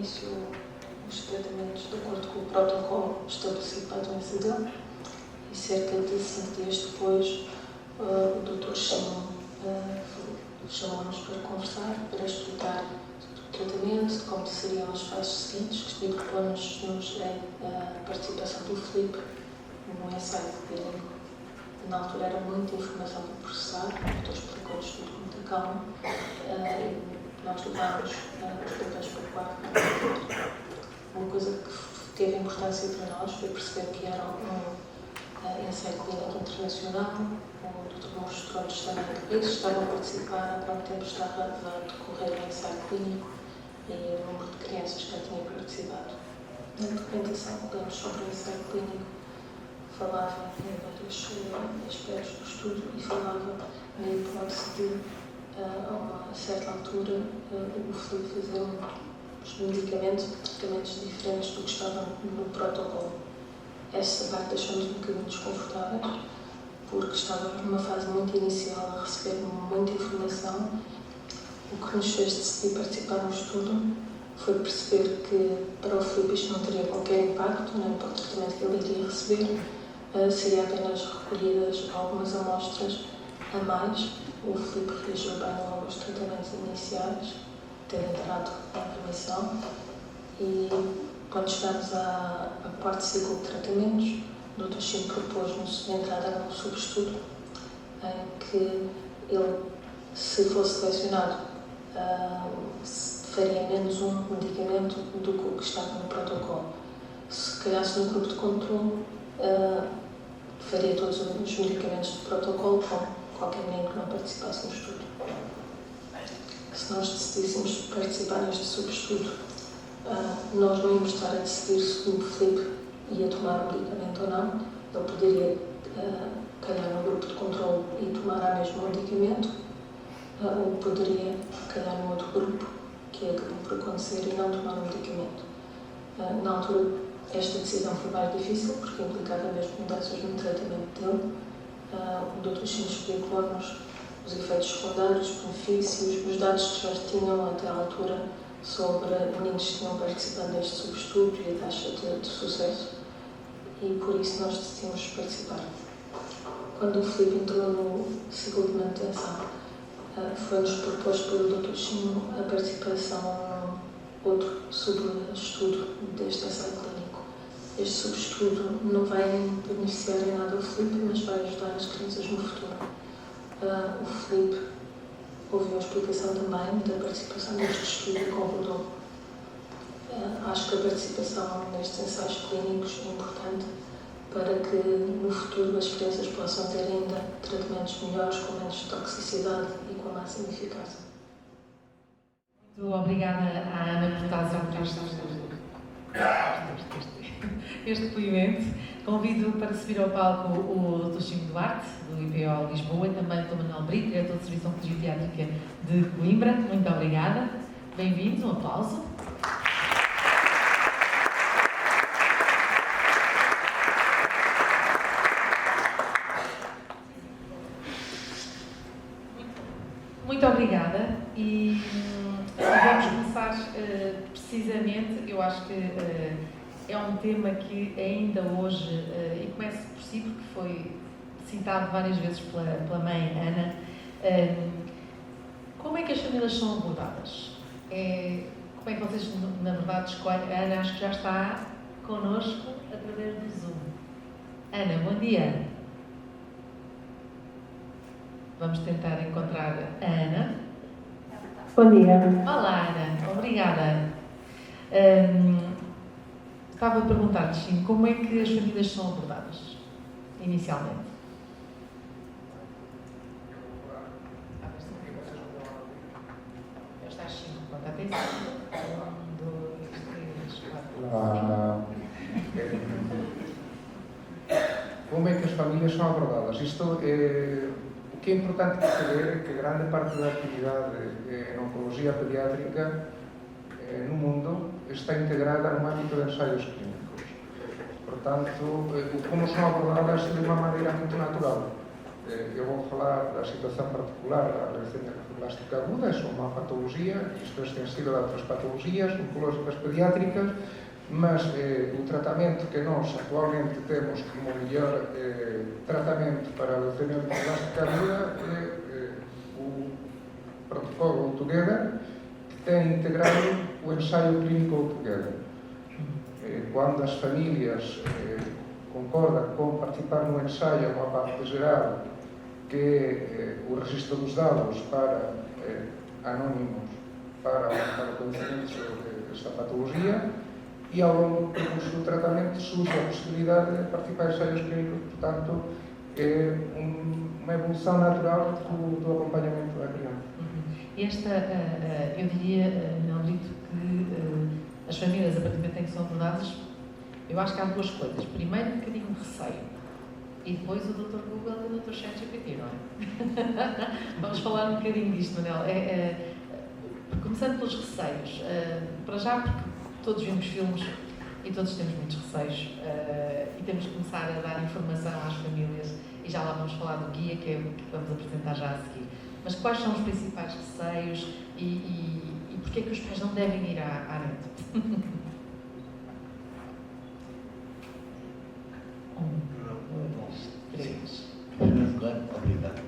início os tratamentos de acordo com o protocolo estabelecido para a doença dele e cerca de 5 dias depois o Dr. Simão chamou-nos para conversar, para explicar o tratamento, de como seriam as fases seguintes, que propôs-nos a participação do Filipe no ensaio clínico. Na altura era muita informação para processar, o doutor explicou-nos tudo com muita calma e nós levámos os papéis para o quarto. Uma coisa que teve importância para nós foi perceber que era um ensaio clínico internacional, o doutor mostrou-nos também que países estavam a participar, há pouco tempo estava a decorrer o ensaio clínico e o número de crianças que já tinha participado. Na documentação que lemos sobre o ensaio clínico, falava em vários aspectos do estudo e falava na hipótese de, a uma certa altura, o Filipe fazer os medicamentos e tratamentos diferentes do que estavam no protocolo. Essa parte deixou-nos um bocadinho desconfortáveis, porque estávamos numa fase muito inicial a receber muita informação. O que nos fez decidir participar no estudo foi perceber que para o Filipe isto não teria qualquer impacto, nem para o tratamento que ele iria receber, seria apenas recolhidas algumas amostras a mais. O Filipe reagiu bem logo aos tratamentos iniciais, tendo entrado na remissão, e quando chegámos ao quarto ciclo de tratamentos, o Dr. Chim propôs-nos a entrada num subestudo em que ele, se fosse selecionado, faria menos um medicamento do que o que estava no protocolo. Se calhasse no grupo de controle, faria todos os medicamentos do protocolo com qualquer menino que não participasse no estudo. Se nós decidíssemos participar neste subestudo, nós não íamos estar a decidir se o Filipe ia tomar o medicamento ou não. Ele poderia calhar no grupo de controle e tomar a mesmo medicamento, ou poderia calhar no outro grupo, que acabou por acontecer, e não tomar o medicamento. Na altura, esta decisão foi mais difícil, porque implicava mesmo mudanças no tratamento dele. O Dr. Chim explicou-nos os efeitos secundários, os benefícios, os dados que já tinham até à altura sobre meninos que tinham participado deste subestudo e a taxa de sucesso, e por isso nós decidimos participar. Quando o Filipe entrou no ciclo de manutenção, foi-nos proposto pelo Dr. Chim a participação num outro subestudo deste ensaio clínico. Este subestudo não vai beneficiar em nada o Filipe, mas vai ajudar as crianças no futuro. O Filipe ouviu a explicação também da participação neste estudo e concordou. Acho que a participação nestes ensaios clínicos é importante para que no futuro as crianças possam ter ainda tratamentos melhores, com menos toxicidade e com a máxima eficácia. Muito obrigada à Ana por estar este depoimento. Convido para subir ao palco o Dr. Chim Duarte, do IPO Lisboa, e também o Dr. Manuel Brito, diretor de Serviço de Oncologia Pediátrica de Coimbra. Muito obrigada. Bem-vindos, um aplauso. Muito obrigada e vamos começar precisamente, eu acho que é um tema que ainda hoje, e começo por si porque foi citado várias vezes pela mãe Ana, como é que as famílias são abordadas? Como é que vocês, na verdade, escolhem? A Ana acho que já está connosco através do Zoom. Ana, bom dia. Vamos tentar encontrar a Ana. Bom dia. Olá, Ana. Obrigada. Estava a perguntar-te, Chim, como é que as famílias são abordadas, inicialmente? Já está, Chim. Conta atenção. 1, 2, 3, 4. Como é que as famílias são abordadas? O que é importante perceber é que grande parte da atividade em oncologia pediátrica no mundo está integrada no âmbito de ensaios clínicos. Portanto, como são abordadas de uma maneira muito natural. eu vou falar da situação particular da leucemia linfoblástica aguda, é uma patologia, isto é extensível a outras patologias oncológicas pediátricas, mas o tratamento que nós atualmente temos como melhor tratamento para a leucemia linfoblástica aguda é o protocolo Together, que tem integrado o ensaio clínico Together. Quando as famílias concordam com participar no ensaio, uma parte geral, que é o registro dos dados para anónimos para o conhecimento sobre esta patologia, e ao longo do curso do tratamento surge a possibilidade de participar em ensaios clínicos. Portanto, é uma evolução natural do acompanhamento da criança. Eu diria, Nelito, que as famílias, a partir do momento em que são abordadas, eu acho que há duas coisas. Primeiro, um bocadinho de receio. E depois o Dr. Google e o Dr. ChatGPT, não é? Vamos falar um bocadinho disto, Manel. Começando pelos receios. Para já, porque todos vimos filmes e todos temos muitos receios. E temos que começar a dar informação às famílias. E já lá vamos falar do guia, que é o que vamos apresentar já a seguir. Mas quais são os principais receios e porquê é que os pais não devem ir à net? 1, 2, 3. Em primeiro lugar, obrigado.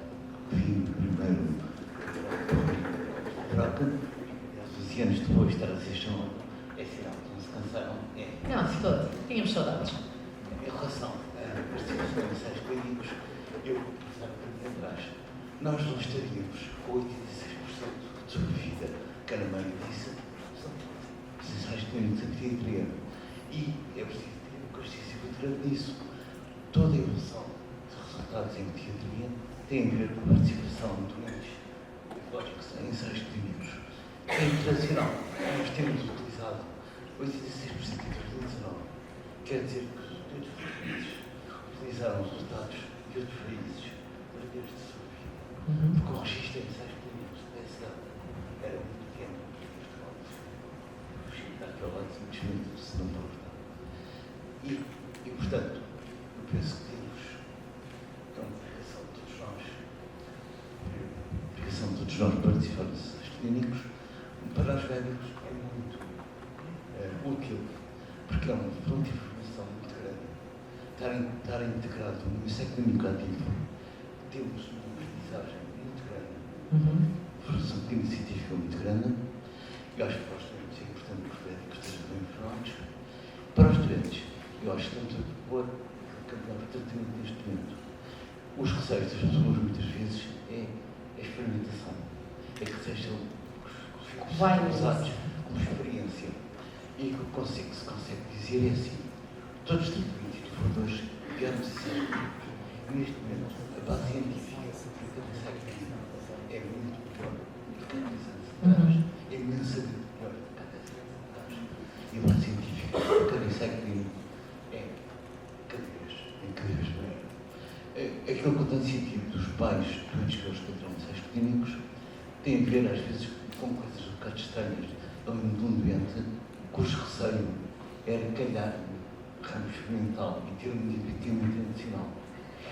Primeiro, troca. 12 anos depois de estar a ser chamado, é sinal que não se cansaram. Não, se todo. Tínhamos saudades. Em relação a participação em ensaios clínicos, eu, por exemplo, atrás, nós não estaríamos com 86% de sobrevida, que a Ana Maria disse, são os ensaios clínicos em pediatria. E é preciso ter consciência muito grande disso. Toda a evolução de resultados em pediatria tem a ver com a participação de doentes biológicos em ensaios clínicos. É internacional. Nós temos utilizado 86% em 2019. Quer dizer que os doentes portugueses utilizaram os resultados de outros países para ter de sobrevida. Porque o registro em ensaios clínicos dessa data era muito pequeno. O registro está aqui ao lado de simplesmente se não for verdade. E portanto, eu penso que temos uma obrigação de todos nós participar dos ensaios clínicos. Para os médicos é muito útil, porque é uma fonte de informação muito grande. Estar integrado no ensaio clínico ativo, temos uma aprendizagem muito grande, formação clínica científica muito grande, e acho que para os estudantes é importante que os médicos estejam bem informados. Para os estudantes, eu acho que estamos a propor o campeonato de tratamento neste momento. Os receios das pessoas, muitas vezes, é a experimentação. É que sejam usados como experiência. E o que se consegue dizer é assim: todos os tratamentos inovadores vieram de ser clínicos. Neste momento, a base científica é muito melhor do que há 10 anos atrás. É imensamente melhor do que há 10 anos atrás. E a base científica de cada ensaio clínico é cada vez melhor. Aquilo que eu tenho sentido dos pais doentes que estão em ensaios clínicos tem a ver, às vezes, com coisas um bocado estranhas. Lembro-me de um doente cujo receio era calhar no ramo experimental e ter um indivíduo internacional.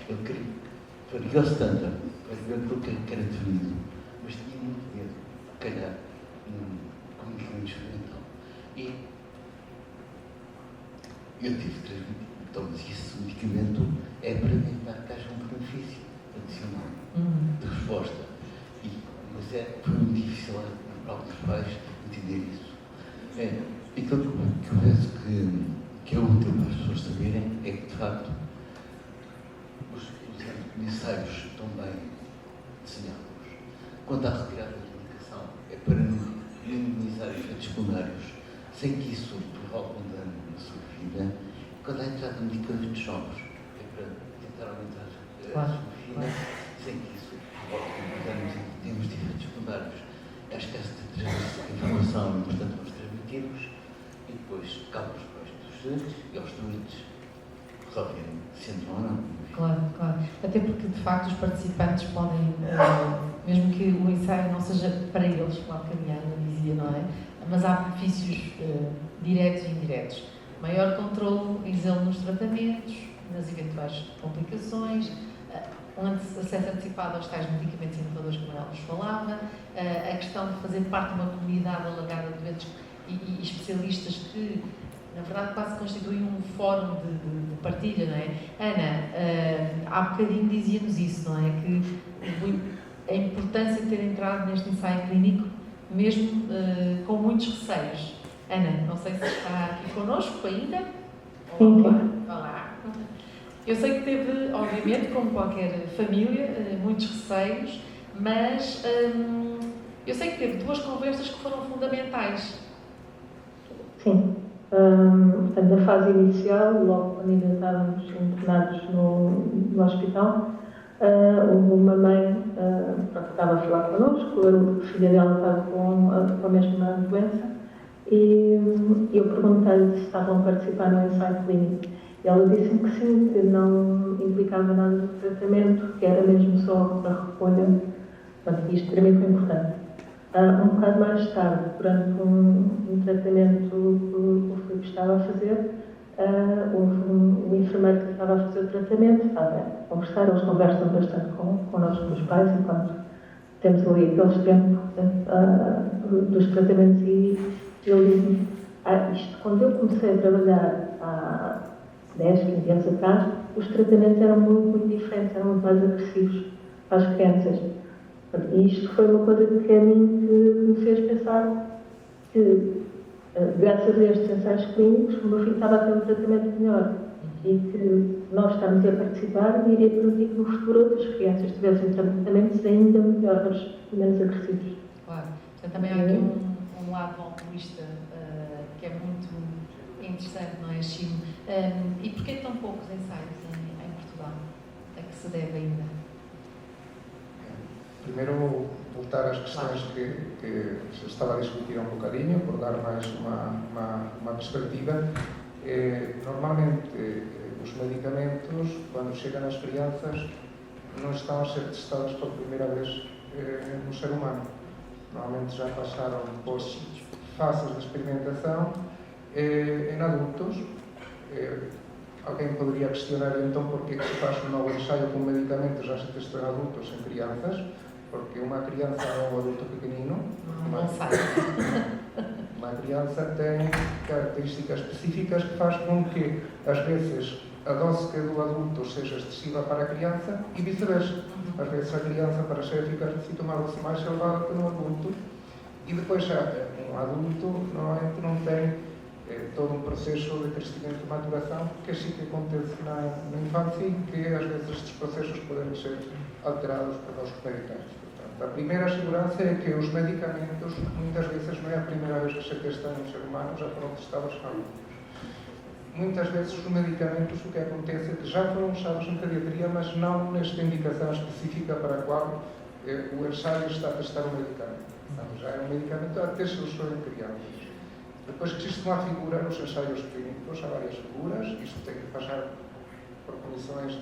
Ele queria, ligou-se tanto para ver aquilo que era definido, mas tinha muito medo de calhar como medicamento experimental. E eu tive de transmitir. Então, mas esse medicamento é para evitar que haja um benefício adicional de resposta. Mas foi muito difícil para alguns pais entender isso. Aquilo que eu penso que é útil para as pessoas saberem é que, de facto, os ensaios estão bem desenhados. Quanto à retirada da medicação, é para minimizar efeitos secundários, sem que isso provoque um dano na sua vida. Quando há entrada de medicamentos novos, é para tentar aumentar a sua vida, sem que isso provoque um dano em termos de efeitos secundários. Acho que essa informação é importante para os transmitirmos e depois cabe aos pais dos estudantes e aos doentes resolverem se entram ou não. Claro. Até porque, de facto, os participantes podem, mesmo que o ensaio não seja para eles, como a Camiana dizia, não é? Mas há benefícios diretos e indiretos. Maior controle e zelo nos tratamentos, nas eventuais complicações, um acesso antecipado aos tais medicamentos inovadores que o Manuel nos falava, a questão de fazer parte de uma comunidade alargada de doentes e especialistas que, na verdade, quase constituem um fórum de partilha, não é? Ana, há bocadinho dizia-nos isso, não é? Que a importância de ter entrado neste ensaio clínico, mesmo com muitos receios. Ana, não sei se está aqui connosco ainda. Sim. Olá. Eu sei que teve, obviamente, como qualquer família, muitos receios, mas eu sei que teve 2 conversas que foram fundamentais. Sim. Portanto, na fase inicial, logo quando ainda estávamos internados no hospital, houve uma mãe que estava a falar connosco, a filha dela estava com a mesma doença, e eu perguntei-lhe se estavam a participar no ensaio clínico. E ela disse-me que sim, que não implicava nada do tratamento, que era mesmo só para recolha. Portanto, isto para mim foi importante. Um bocado mais tarde, durante um tratamento que o Filipe estava a fazer, houve um enfermeiro que estava a fazer o tratamento, estava a conversar, eles conversam bastante connosco, com os pais, enquanto temos ali aqueles tempos dos tratamentos, e ele disse-me, isto, quando eu comecei a trabalhar há 10, 15 anos atrás, os tratamentos eram muito diferentes, eram muito mais agressivos para as crianças. E isto foi uma coisa que a mim me fez pensar que, graças a estes ensaios clínicos, o meu filho estava a ter um tratamento melhor e que nós estamos a participar iria permitir que no futuro outras crianças tivessem tratamentos ainda melhores e menos agressivos. Claro. Então, também há aqui um lado altruísta que é muito interessante, não é, Chimo? E porquê tão poucos ensaios em Portugal? A que se deve ainda? Primeiro, voltar às questões que se estava a discutir um bocadinho, por dar mais uma perspectiva. Normalmente, os medicamentos, quando chegam às crianças, não estão a ser testados pela primeira vez no ser humano. Normalmente já passaram por fases de experimentação em adultos. Alguém poderia questionar então porque se faz um novo ensaio com medicamentos já se testou em adultos, em crianças, porque uma criança ou um adulto pequenino, uma criança tem características específicas que faz com que, às vezes, a dose que é do adulto seja excessiva para a criança e vice-versa. Às vezes a criança, para ser eficaz, necessita uma dose mais elevada que no adulto, e depois já um adulto normalmente não tem todo um processo de crescimento e maturação que assim que acontece na infância e que às vezes estes processos podem ser alterados pelos medicamentos. Portanto, a primeira segurança é que os medicamentos muitas vezes não é a primeira vez que se testam no ser humano, já foram testados em adultos. Muitas vezes os medicamentos, o que acontece é que já foram usados em pediatria, mas não nesta indicação específica para a qual o ensaio está a testar o medicamento. Então, já é um medicamento a ter solução em crianças. Depois existe uma figura nos ensaios clínicos, há várias figuras, isto tem que passar por comissões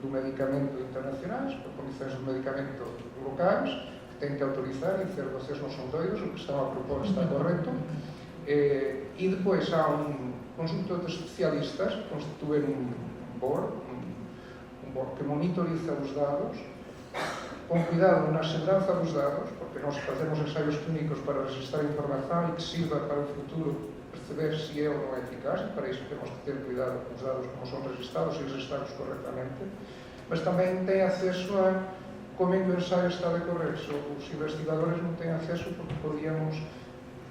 do medicamento internacionais, por comissões do medicamento locais, que têm que autorizar e dizer, vocês não são doidos, o que estão a propor está correto. E depois há um conjunto de especialistas que constituem um board que monitoriza os dados, com cuidado na segurança dos dados, porque nós fazemos ensaios clínicos para registrar informação e que sirva para o futuro perceber se é ou não é eficaz, e para isso temos que ter cuidado com os dados como são registrados e registrados corretamente, mas também tem acesso a como é que o ensaio está a decorrer. Os investigadores não têm acesso porque podíamos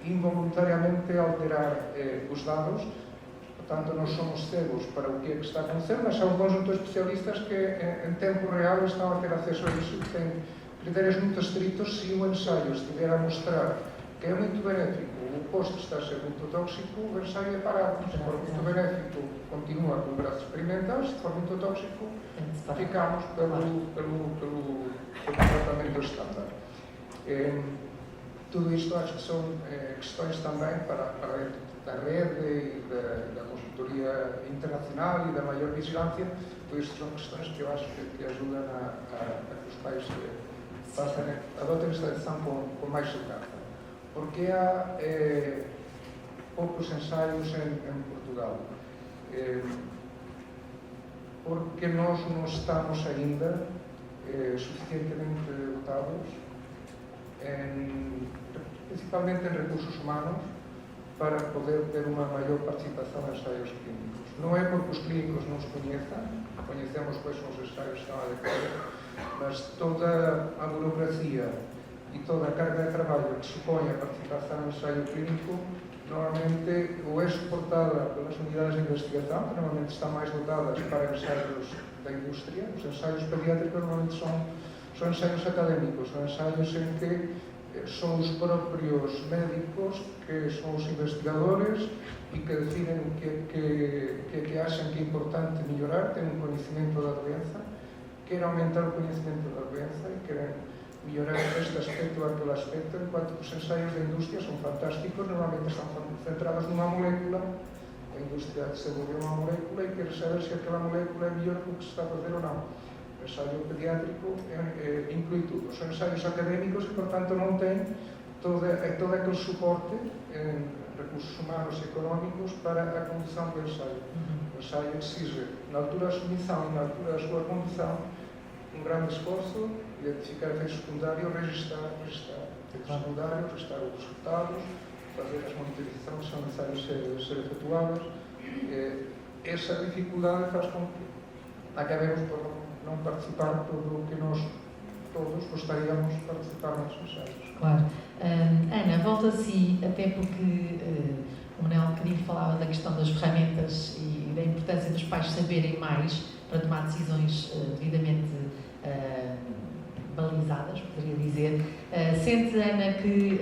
involuntariamente alterar os dados. Portanto, nós somos cegos para o que é que está a acontecer, mas há um conjunto de especialistas que em tempo real estão a ter acesso a isso e têm critérios muito estritos. Se o ensaio estiver a mostrar que é muito benéfico, o oposto está a ser muito tóxico, o ensaio é parado. Se for muito benéfico, continua com o braço experimental. Se for muito tóxico, ficamos pelo tratamento estándar. Tudo isto acho que são questões também para dentro da rede e da consultoria internacional e da maior vigilância. Tudo isto são questões que eu acho que ajudam a que os pais adotem esta decisão com mais segurança. Porque há poucos ensaios em Portugal. porque nós não estamos ainda suficientemente dotados, principalmente em recursos humanos, para poder ter uma maior participação em ensaios clínicos. Não é porque os clínicos não os conheçam, conhecemos quais são os ensaios que estão a decorrer, mas toda a burocracia e toda a carga de trabalho que supõe a participação no ensaio clínico normalmente ou é suportada pelas unidades de investigação, que normalmente estão mais dotadas para ensaios da indústria. Os ensaios pediátricos normalmente são ensaios académicos, são ensaios em que são os próprios médicos que são os investigadores e que definem o que acham que é importante melhorar, têm um conhecimento da doença, querem aumentar o conhecimento da doença e querem melhorar este aspecto ou aquele aspecto, enquanto que os ensaios da indústria são fantásticos, normalmente estão centrados numa molécula. A indústria desenvolveu uma molécula e quer saber se aquela molécula é melhor do que se está a fazer ou não. O ensaio pediátrico inclui tudo. São ensaios académicos e, portanto, não têm todo aquele suporte em recursos humanos e económicos para a condução do ensaio. O ensaio exige, na altura da submissão e na altura da sua condução, um grande esforço, identificar efeitos secundários, registrar efeitos secundários, registrar os resultados, fazer as monitorizações que são necessárias ser efetuadas. Essa dificuldade faz com que acabemos por não participar tudo o que nós todos gostaríamos de participar nos ensaios. Claro. Ana, volto a si, até porque o Manel queria falava da questão das ferramentas e da importância dos pais saberem mais para tomar decisões devidamente balizadas, poderia dizer. Sente, Ana, que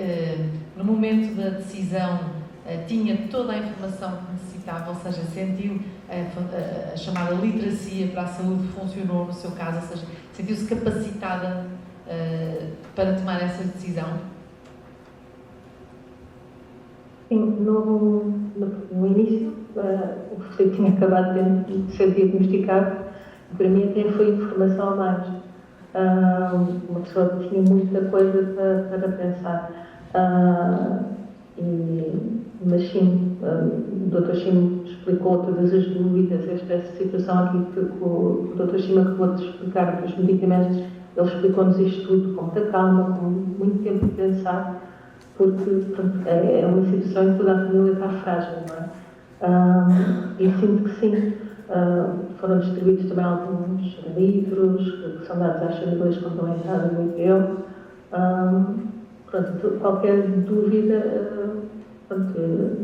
no momento da decisão tinha toda a informação que necessitava, ou seja, sentiu a chamada literacia para a saúde funcionou no seu caso, ou seja, sentiu-se capacitada para tomar essa decisão? Sim, no início, o Felipe tinha acabado de ser diagnosticado, para mim até foi informação a mais. Uma pessoa que tinha muita coisa para pensar. Mas sim, o Dr. Chimo explicou todas as dúvidas, esta situação aqui que o Dr. Chimo acabou de explicar dos medicamentos, ele explicou-nos isto tudo com muita calma, com muito tempo de pensar, porque pronto, é uma situação em que toda a família está frágil, não é? E sinto que sim, foram distribuídos também alguns livros que são dados às famílias quando estão entradas no IPO. Pronto, qualquer dúvida,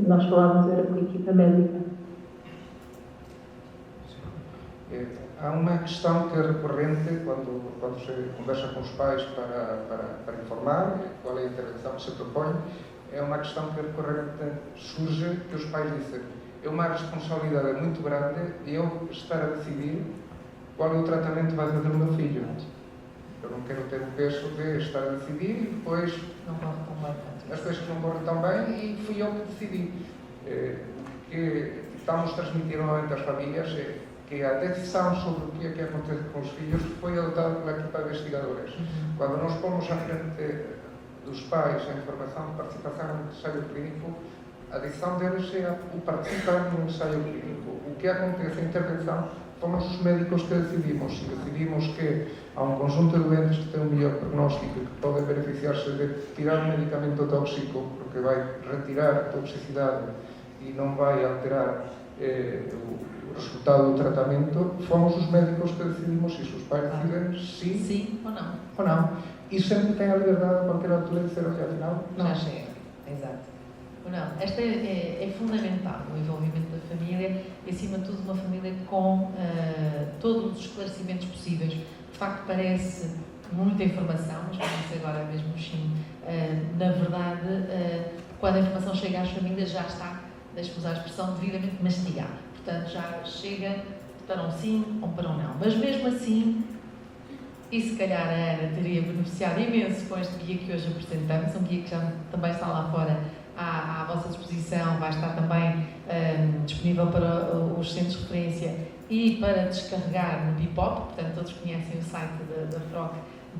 nós falávamos era com a equipa médica. Há uma questão que é recorrente quando se conversa com os pais para informar qual é a intervenção que se propõe. É uma questão que é recorrente, surge que os pais dizem: é uma responsabilidade muito grande eu estar a decidir qual é o tratamento que vai fazer o meu filho. Eu não quero ter o peso de estar a decidir e depois as coisas não correm tão bem e fui eu que decidi. O que estamos transmitindo novamente às famílias é que a decisão sobre o que é que acontece com os filhos foi adotada pela equipa de investigadores. Quando nós pomos à frente dos pais a informação de participação no ensaio clínico, a decisão deles é o participar no ensaio clínico. O que acontece, a intervenção, fomos os médicos que decidimos. Se decidimos que há um conjunto de doentes que têm um melhor prognóstico e que podem beneficiar-se de tirar um medicamento tóxico, porque vai retirar a toxicidade e não vai alterar o resultado do tratamento, fomos os médicos que decidimos se os pais decidem sim ou não. E sempre tem a liberdade a qualquer altura de dizer, olha, afinal, não. Já chega, exato. Não, esta é fundamental, o envolvimento da família e, acima de tudo, uma família com todos os esclarecimentos possíveis. De facto, parece muita informação, mas como disse agora mesmo o Chimo, na verdade, quando a informação chega às famílias, já está, deixe-me usar a expressão, devidamente mastigada. Portanto, já chega para um sim ou para um não. Mas mesmo assim, e se calhar a Ana teria beneficiado imenso com este guia que hoje apresentamos, um guia que já também está lá fora à vossa disposição, vai estar também disponível para os centros de referência e para descarregar no Bipop, portanto todos conhecem o site da FROC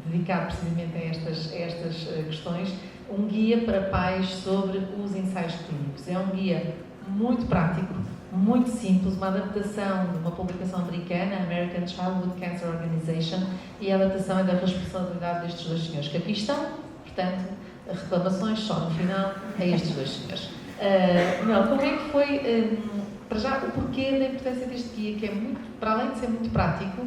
dedicado precisamente a estas questões, um guia para pais sobre os ensaios clínicos. É um guia muito prático, muito simples, uma adaptação de uma publicação americana, American Childhood Cancer Organization, e a adaptação é da responsabilidade destes dois senhores que aqui estão, portanto, as reclamações só no final a estes dois senhores. Mel, como é que foi, para já, o porquê da importância deste guia, que é muito, para além de ser muito prático,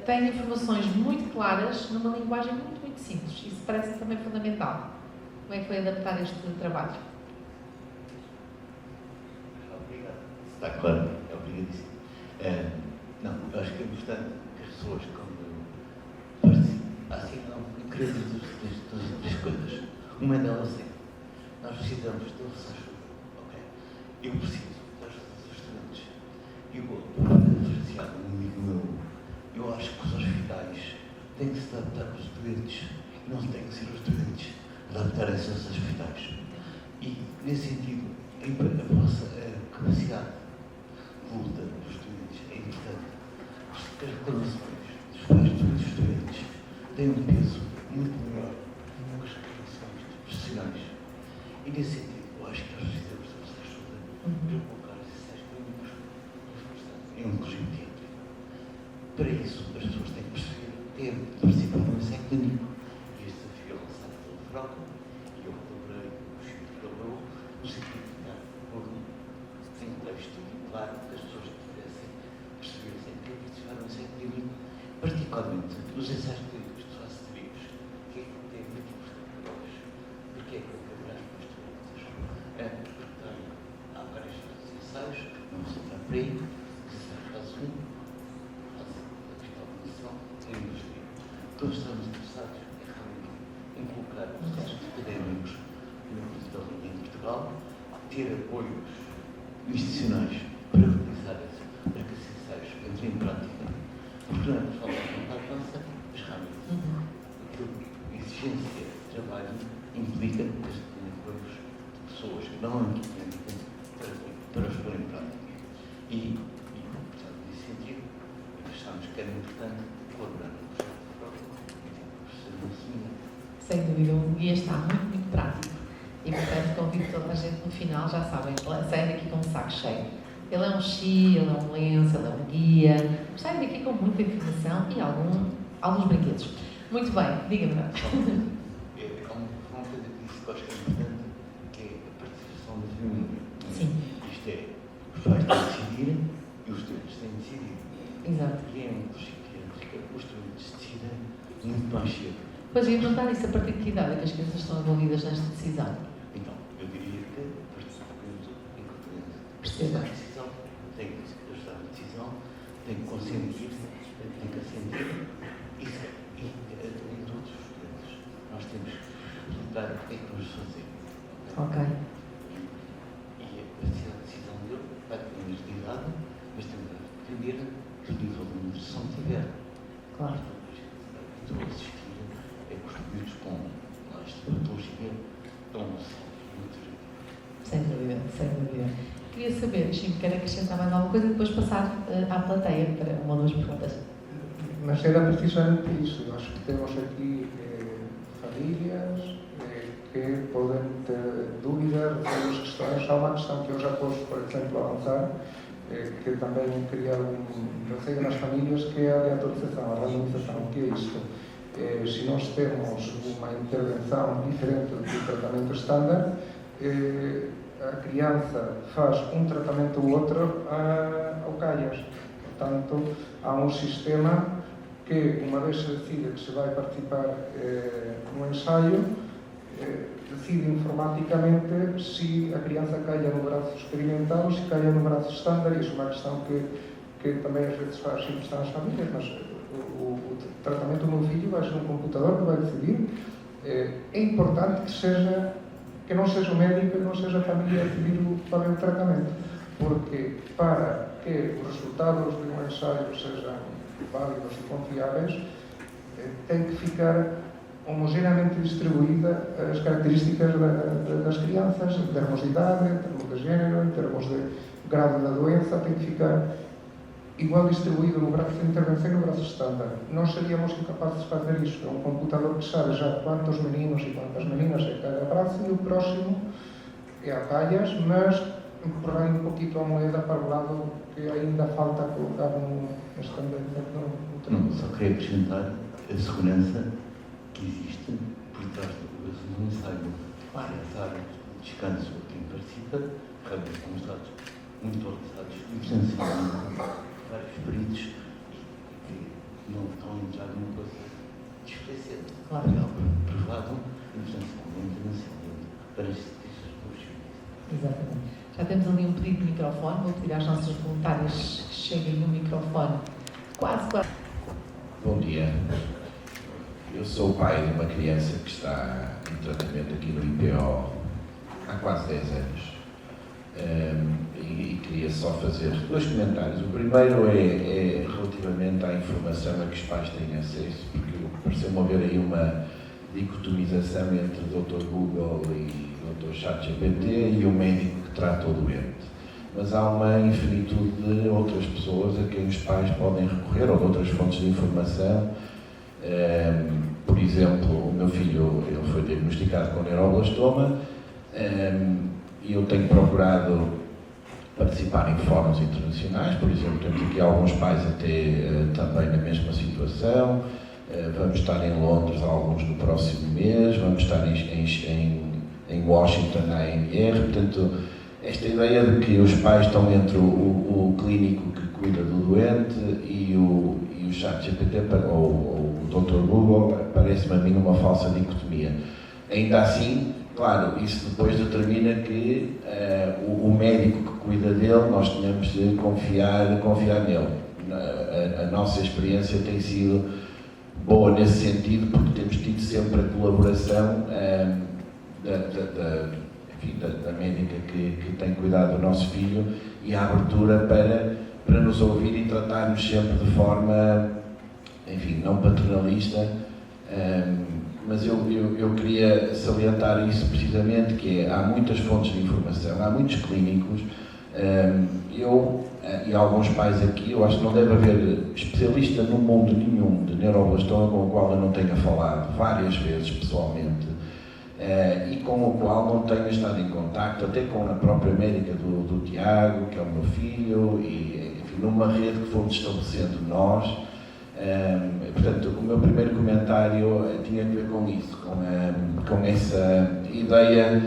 tem informações muito claras, numa linguagem muito, muito simples. Isso parece também fundamental. Como é que foi adaptar este trabalho? Obrigado. Está claro, é obrigadíssimo. Não, eu acho que é importante que as pessoas, quando assinam créditos das três coisas, uma delas é: nós precisamos de recursos. Ok? Eu preciso das recursos estudantes. E vou diferenciar um amigo meu. Eu acho que os hospitais têm que se adaptar aos doentes, não têm que ser os doentes adaptarem-se aos hospitais. E, nesse sentido, a vossa capacidade de luta dos doentes é importante. As reclamações dos pais dos doentes têm um peso muito maior do que as reclamações dos profissionais. E, nesse sentido, eu acho que nós precisamos da vossa ajuda para colocar os ensaios clínicos em um regime de entry. Para isso, as pessoas têm que perceber que têm de participar no ensaio clínico. E este desafio é lançado pelo FROC, e eu colaborei com o Chico Calou, no sentido de dar por um texto claro que as pessoas pudessem perceber sempre que participar no ensaio clínico, particularmente nos ensaios clínicos de fase 3, que é muito importante para nós, porque é que eu quero as duas doenças. Porque há várias fases de ensaios, não vou entrar por aí, fase 1, fase da cristalização, e a indústria. Todos estamos interessados em colocar os nossos académicos no curso da linha em Portugal, ter apoios institucionais para realizar-se, para que esses ensaios entrem em prática. Porque não é por falta de vontade nossa, mas realmente a exigência de trabalho implica que se tenha apoios de pessoas que não implementam para os pôr em prática. E, portanto, nesse sentido, achamos que era importante colaborar no projeto de prova e com o professor Monsenhor. Sem dúvida, o guia está muito, muito prático. E, portanto, convido toda a gente no final, já sabem, saem daqui com um saco cheio. Ele é um chi, ele é um lenço, ele é um guia. Saem daqui com muita informação e alguns brinquedos. Muito bem, diga-me. Há uma coisa que disse que eu acho que é importante, que é a participação da família. Sim. Isto é, os pais têm de decidir e os estudantes têm de decidir. Exato. E é um dos que os estudantes decidem muito mais cedo. Pois, ia perguntar isso, a partir de que idade é que as crianças estão envolvidas nesta decisão? Então, eu diria que a partir do momento em que o cliente Perceba. a decisão, tem que ajudar a decisão, tem que consentir, tem que assentir, isso e em todos os estudantes. Nós temos que explicar o que é que vamos fazer. Ok. E a decisão dele vai depender de idade, mas também vai depender do nível de nutrição que tiver. Claro. Estou a assistir é que os miúdos com mais patologia estão muito. Sem dúvida, sem dúvida. Queria saber, Chico, quer acrescentar mais alguma coisa e depois passar à plateia para uma ou duas perguntas. Mas era precisamente isso. Nós temos aqui famílias que podem ter dúvidas, várias questões. Há uma questão que eu já posso, por exemplo, avançar, que também cria receio nas famílias, que é a aleatorização, a randomização. O que é isto? Se nós temos uma intervenção diferente do tratamento estándar, a criança faz um tratamento ou outro ao calhas. Portanto, há um sistema que, uma vez se decide que se vai participar no ensaio, decide informaticamente se a criança calha no braço experimental ou se calha no braço estándar. Isso é uma questão que também às vezes faz impressão às famílias, mas o tratamento do meu filho vai ser um computador que vai decidir. É importante que não seja o médico e não seja a família a decidir qual é o tratamento, porque para que os resultados de um ensaio sejam válidos e confiáveis, tem que ficar homogeneamente distribuída as características das crianças, em termos de idade, em termos de género, em termos de grau da doença, tem que ficar igual distribuído no braço de intervenção e no braço estándar. Nós seríamos incapazes de fazer isso. É um computador que sabe já quantos meninos e quantas meninas é cada braço e o próximo é a calhas, mas empurrando un poquito a moeda para o lado que ainda falta colocar no estandarte Não, só queria acrescentar a segurança que existe por trás do ensaio. As áreas de descanso a quem participa, realmente com os dados muito organizados, licenciados, vários peritos que não estão a entrar numa coisa desfalecida. Claro. É algo provado, internacionalmente, para as cientistas profissionais. Exatamente. Já temos ali um pedido de microfone, vou pedir às nossas voluntárias que cheguem no microfone. Quase. Bom dia. Eu sou o pai de uma criança que está em tratamento aqui no IPO há quase 10 anos. E queria só fazer 2 comentários. O primeiro é relativamente à informação a que os pais têm acesso, porque pareceu-me haver aí uma dicotomização entre o Dr. Google e o Dr. ChatGPT e o médico que trata o doente. Mas há uma infinitude de outras pessoas a quem os pais podem recorrer, ou de outras fontes de informação. Por exemplo, o meu filho ele foi diagnosticado com neuroblastoma e eu tenho procurado participar em fóruns internacionais. Por exemplo, temos aqui alguns pais até também na mesma situação. Vamos estar em Londres alguns no próximo mês, vamos estar em Washington na AMR. Portanto, esta ideia de que os pais estão entre o clínico que cuida do doente e o ChatGPT ou o Dr. Google parece-me a mim uma falsa dicotomia. Ainda assim, claro, isso depois determina que o médico que cuida dele, nós tenhamos de confiar nele. A nossa experiência tem sido boa nesse sentido, porque temos tido sempre a colaboração da médica que tem cuidado do nosso filho e a abertura para nos ouvir e tratar-nos sempre de forma, enfim, não paternalista, mas eu queria salientar isso precisamente, que é, há muitas fontes de informação, há muitos clínicos, e alguns pais aqui, eu acho que não deve haver especialista no mundo nenhum de neuroblastoma com o qual eu não tenha falado várias vezes pessoalmente, e com o qual não tenha estado em contacto, até com a própria médica do Tiago, que é o meu filho, e enfim, numa rede que fomos estabelecendo nós. Portanto, o meu primeiro comentário tinha a ver com isso, com essa ideia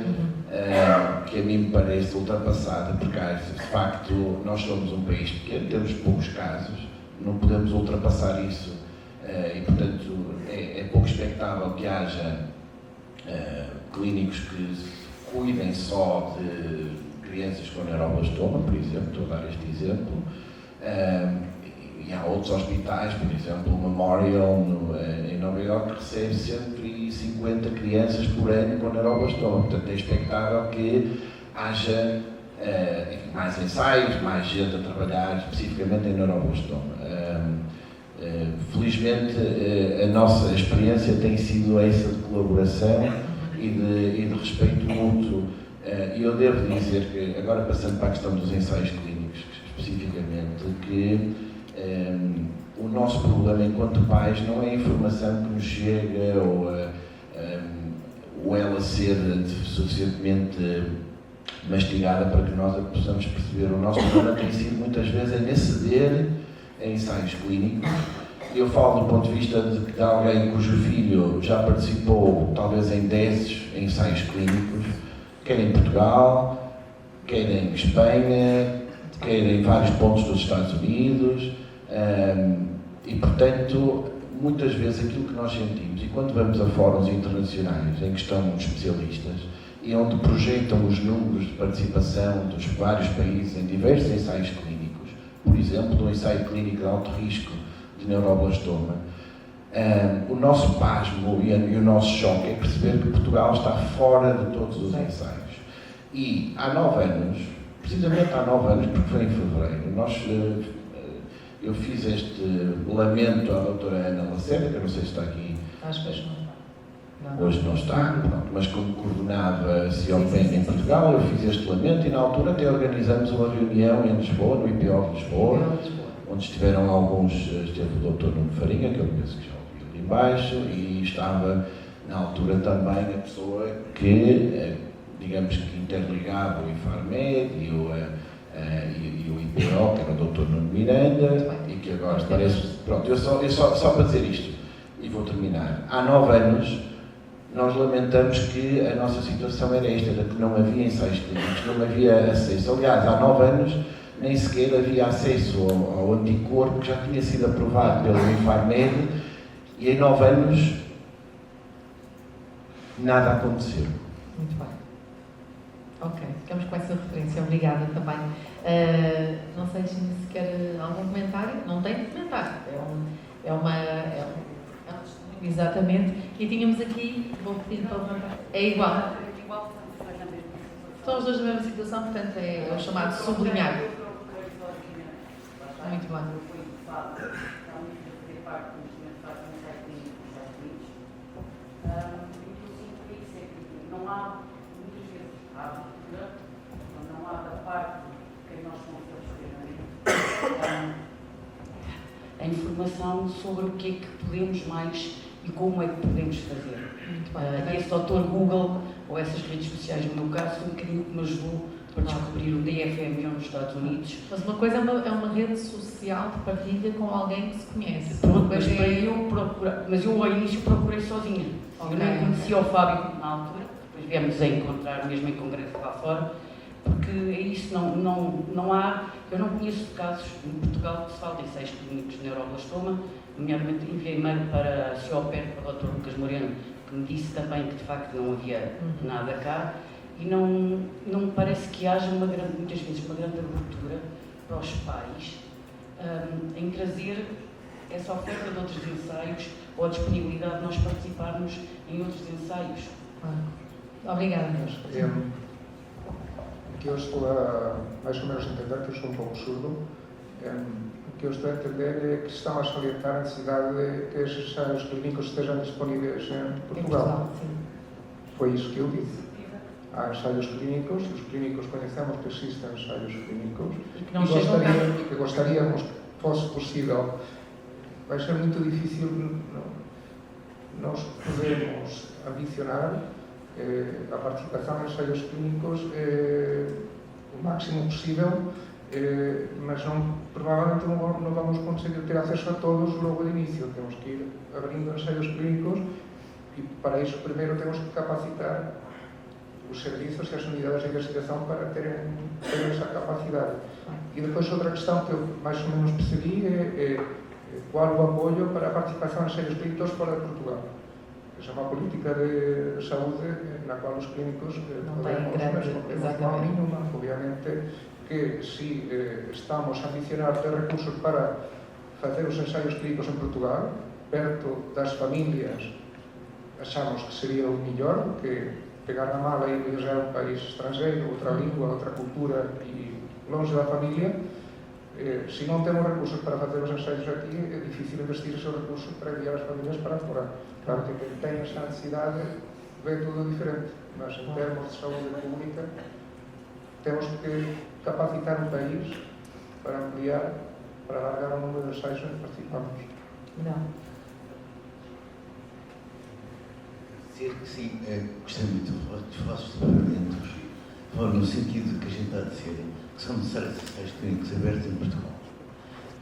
que a mim me parece ultrapassada, porque de facto nós somos um país pequeno, temos poucos casos, não podemos ultrapassar isso, e portanto é pouco expectável que haja clínicos que cuidem só de crianças com neuroblastoma, por exemplo, estou a dar este exemplo, e há outros hospitais, por exemplo, o Memorial em Nova Iorque recebe 150 crianças por ano com neuroblastoma, portanto é expectável que haja mais ensaios, mais gente a trabalhar especificamente em neuroblastoma. Felizmente a nossa experiência tem sido essa de colaboração e de respeito mútuo, e eu devo dizer que, agora passando para a questão dos ensaios clínicos especificamente, que o nosso problema enquanto pais não é a informação que nos chega ou ela ser suficientemente mastigada para que nós a possamos perceber. O nosso problema tem sido muitas vezes em aceder a ensaios clínicos. Eu falo do ponto de vista de alguém cujo filho já participou talvez em 10 ensaios clínicos, quer em Portugal, quer em Espanha, quer em vários pontos dos Estados Unidos, e portanto muitas vezes aquilo que nós sentimos, e quando vamos a fóruns internacionais em que estão especialistas e onde projetam os números de participação dos vários países em diversos ensaios clínicos, por exemplo, do ensaio clínico de alto risco de neuroblastoma, o nosso pasmo e o nosso choque é perceber que Portugal está fora de todos os ensaios. E há 9 anos, precisamente há 9 anos, porque foi em fevereiro, eu fiz este lamento à doutora Ana Lacerda, que eu não sei se está aqui. Acho que não. Hoje não está, pronto, mas como coordenava a CIOPEN em Portugal, eu fiz este lamento e na altura até organizamos uma reunião em Lisboa, no IPO de Lisboa, onde esteve o Dr. Nuno Farinha, que eu penso que já ouviu ali embaixo, e estava na altura também a pessoa que digamos que interligava o Infarmed e o IPO, que era o Dr. Nuno Miranda, e que agora parece... Pronto, eu só para dizer isto, e vou terminar. Há 9 anos, nós lamentamos que a nossa situação era esta, era que não havia ensaios clínicos, não havia acesso. Aliás, há 9 anos, nem sequer havia acesso ao anticorpo, que já tinha sido aprovado pelo Infarmed, e em 9 anos, nada aconteceu. Muito bem. Ok, ficamos com essa referência. Obrigada também. Não sei se quer algum comentário. Não tem comentário. É um testemunho, exatamente. E tínhamos aqui, vou pedir para levantar. É igual. São os dois na mesma situação, portanto é o chamado sublinhar. Muito bem. Não há, muitas vezes, a abertura, não há da parte de quem nós somos a informação sobre o que é que podemos mais e como é que podemos fazer. E esse Dr. Google, ou essas redes sociais, no meu caso, foi um bocadinho que me ajudou para descobrir o DFMO nos Estados Unidos. Mas uma coisa é uma rede social de partilha com alguém que se conhece. Pronto, mas para eu procurar, mas eu ao início procurei sozinha. Eu nem conhecia o Fábio na altura, depois viemos a encontrar mesmo em congresso lá fora, porque é isso, não há, eu não conheço casos em Portugal que se fala de ensaios clínicos de neuroblastoma, nomeadamente enviei e-mail para a CIOPER, para o Dr. Lucas Moreno, que me disse também que de facto não havia nada cá, e não me parece que haja muitas vezes uma grande abertura para os pais em trazer essa oferta de outros ensaios ou a disponibilidade de nós participarmos em outros ensaios. Obrigada, Deus. O que eu estou a mais ou menos entender, que eu sou um pouco surdo, o que eu estou a entender é que estão a salientar a necessidade de que esses ensaios clínicos estejam disponíveis em Portugal. Foi isso que eu disse. Há ensaios clínicos, os clínicos conhecemos que existem ensaios clínicos e gostaríamos que fosse possível. Vai ser muito difícil, nós podemos ambicionar a participação em ensaios clínicos o máximo possível, mas provavelmente não vamos conseguir ter acesso a todos logo de início. Temos que ir abrindo ensaios clínicos e para isso primeiro temos que capacitar os serviços e as unidades de investigação para terem essa capacidade. E depois outra questão que eu mais ou menos percebi é qual o apoio para a participação em ensaios clínicos fora de Portugal. Essa é uma política de saúde na qual os clínicos podemos, mas não temos mal nenhuma. Obviamente que se estamos a ambicionar ter recursos para fazer os ensaios clínicos em Portugal, perto das famílias, achamos que seria o melhor, que pegar a mala e viajar a um país estrangeiro, outra língua, outra cultura e longe da família. Se não temos recursos para fazer os ensaios aqui, é difícil investir esses recursos para enviar as famílias para fora. Claro que quem tem essa necessidade vê tudo diferente, mas em termos de saúde pública, temos que capacitar o país para ampliar, para alargar o número de ensaios em que participamos. Não. Sim, gostei muito dos vossos depoimentos, foram no sentido que a gente está a dizer que são necessários ensaios clínicos abertos em Portugal.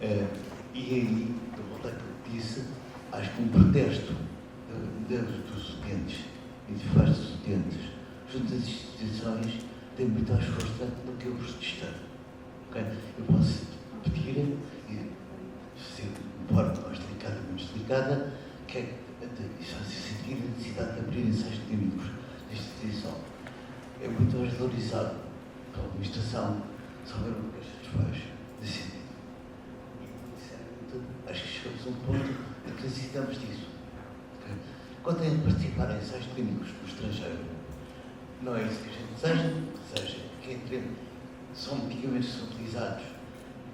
E aí, eu volto àquilo que disse, acho que um protesto dos utentes e dos vários utentes junto às instituições tem muito mais força do que eu vos testar. Okay? Eu posso pedir, ser de forma mais delicada, menos delicada, que é sentir a necessidade de abrir ensaios clínicos da instituição. É muito mais valorizado pela administração saber o que estes pais decidem. E, sinceramente, acho que chegamos a um ponto em que necessitamos disso. Okay? Quando é de participar em ensaios clínicos no estrangeiro, não é isso que a gente deseja, que são medicamentos que são utilizados,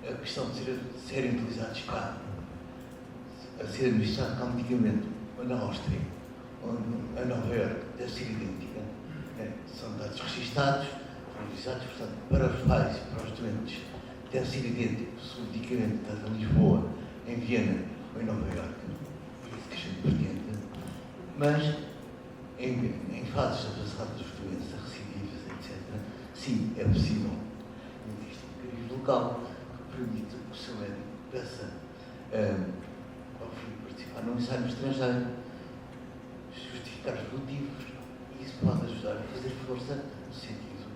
a questão de serem utilizados cá, a ser administrado como medicamento, ou na Áustria, ou em Nova Iorque, deve ser idêntica. São dados registados, utilizados, portanto, para os pais e para os doentes, deve ser idêntico se o medicamento está em Lisboa, em Viena ou em Nova Iorque. É isso que a gente pretende. Mas, em fases avançadas de doença, recidivas, sim, é possível. Existe um mecanismo local que permite que o seu médico peça ao filho participar num ensaio estrangeiro, justificar os motivos, e isso pode ajudar a fazer força no sentido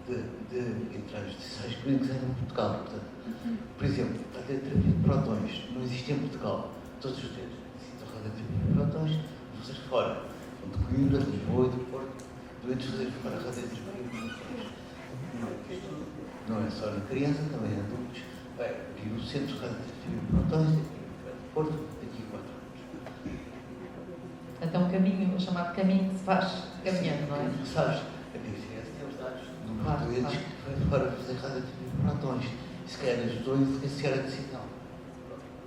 de entrar nos ensaios clínicos em Portugal. Portanto, por exemplo, a radioterapia de prótons não existe em Portugal. Todos os dedos necessitam de radioterapia de prótons, vocês fora, de Coimbra, de Lisboa e do Porto, doentes fazer fora a radioterapia de prótons. Isto não é só na criança, também em adultos. Vai abrir o centro de radioterapia de prótons, aqui no Porto, daqui a 4 anos. Então, um caminho, o chamado caminho que se faz caminhando, não é? Sabes, a DCS tem os dados do Claro, doentes que foi fora fazer radioterapia de prótons. Se calhar ajudou a influenciar a decisão.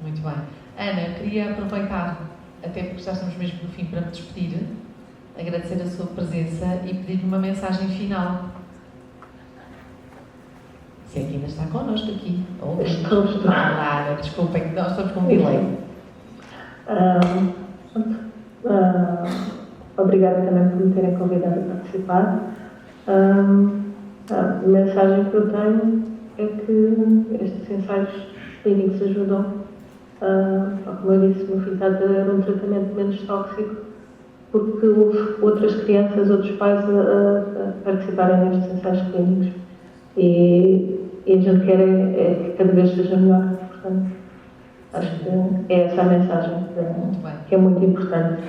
Muito bem. Ana, queria aproveitar, até porque já estamos mesmo no fim, para me despedir, agradecer a sua presença e pedir-lhe uma mensagem final. Se é que ainda está connosco aqui. Estou. Claro, desculpem, nós estamos com um delay. Obrigada também por me terem convidado a participar. A mensagem que eu tenho é que estes ensaios clínicos ajudam, como eu disse, no fim, a ter um tratamento menos tóxico, porque houve outras crianças, outros pais a participarem nestes ensaios clínicos. E a gente quer que cada vez seja melhor. Portanto, acho que é essa a mensagem que é muito importante.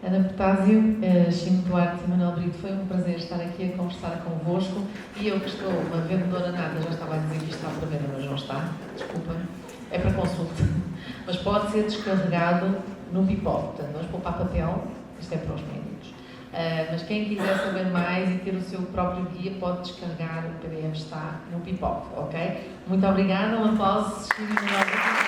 Ana Portásio, Chico Duarte e Manuel Brito, foi um prazer estar aqui a conversar convosco. E eu que estou uma vendedora nata, já estava a dizer que isto está para venda, mas não está, desculpem, é para consulta. Mas pode ser descarregado no Bipop, portanto, vamos poupar papel, isto é para os médicos. Mas quem quiser saber mais e ter o seu próprio guia, pode descarregar, o PDF está no Bipop, ok? Muito obrigada, um aplauso, Chico e Manuel Brito.